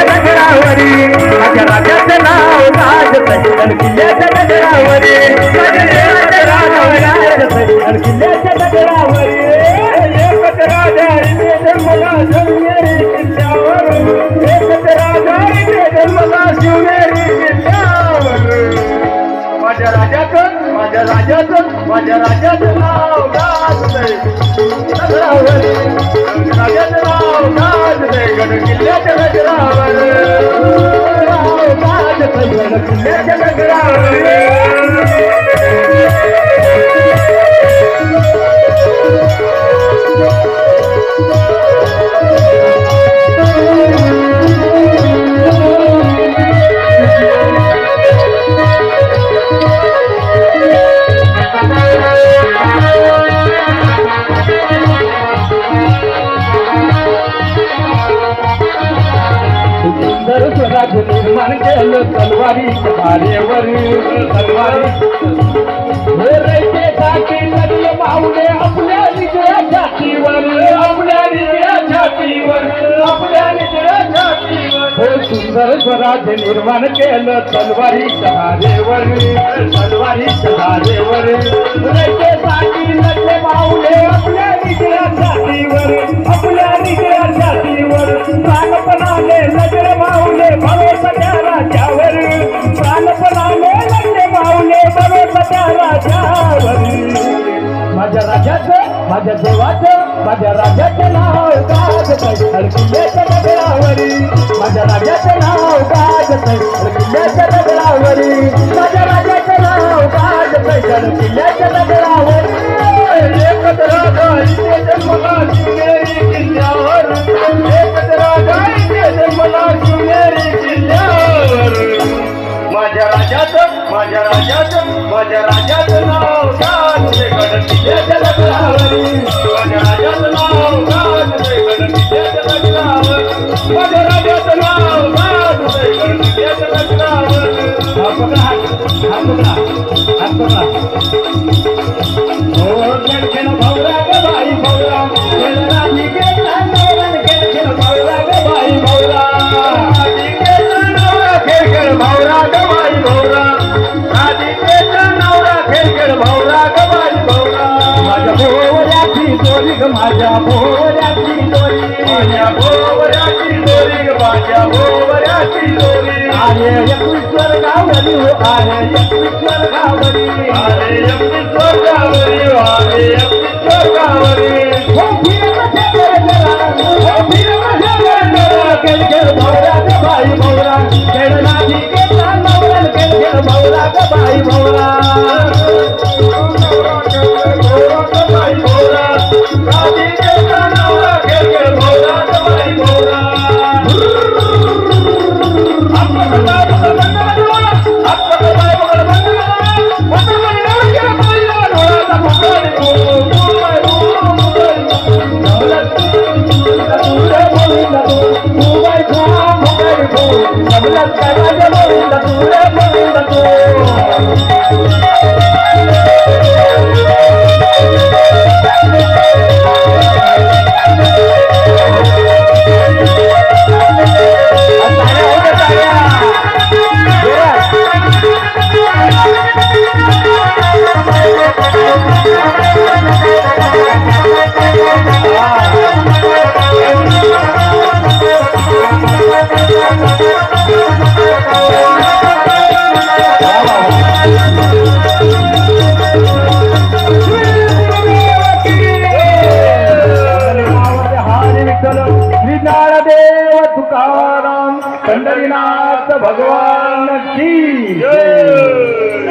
डगरावरी माझ्या राजाचं नाव गाजतंय किल्ल्याच्या डगरावरी किल्ल्याच्या डगरावरी एकच राजा इथे जन्मला शिवनेरी किल्ल्यावर एकच राजा इथे जन्मला शिवनेरी किल्ल्यावर माझ्या राजाचं नाव गाजतंय डगरावरी राजाचं नाव गाजतंय गड किल्ल्याच्या डगरावर गाजतंय गड किल्ल्याच्या डगरावर स्वराज्य निर्माण केलं तलवारीच्या धारेवर रयतेसाठी लढले माऊले आपल्या निजळ्या छातीवर हो सुंदर स्वराज्य निर्माण केलं तलवारीच्या धारेवर रयतेसाठी लढले माऊले आपल्या निजळ्या छातीवर प्राणपणाने लढले माऊले भरोसा राजावर प्राणपणाने लढले माऊले भरोसा राजावर माझ्या राजाचं नाव गाजतंय किल्ल्याच्या डगरावरी माझ्या राजाचं नाव गाजतंय किल्ल्याच्या डगरावरी माझ्या राजाचं नाव गाजतंय किल्ल्याच्या डगरावरी एकच राजा इथे जन्मला शिवनेरी किल्ल्यावर एकच राजा इथे जन्मला शिवनेरी किल्ल्यावर माझ्या राजाचं नाव गाजतंय गड किल्ल्याच्या डगरावरी माझ्या राजाचं नाव गाजतंय गड किल्ल्याच्या डगरावर माझ्या राजाचं नाव गाजतंय गड किल्ल्याच्या डगरावर हात पकडा हो खेळ भाऊरा ग बाई भाऊरा खेळ राणी गेला नवरा खेळ भाऊरा ग बाई भाऊरा खेळ भाऊरा ग बाई भाऊरा खेळ भाऊरा ग बाई भाऊरा माझ्या भोवऱ्याची दोरी ग माझ्या भोवऱ्याची दोरी अरे यज्ञेश्वर गावरी हो अरे यज्ञेश्वर गावरी हो खेळ भाऊरा ग बाई भाऊरा खेळ नाही गेला नवरा खेळ भाऊरा ग बाई भाऊरा देव तुकाराम पंढरीनाथ भगवान की जय।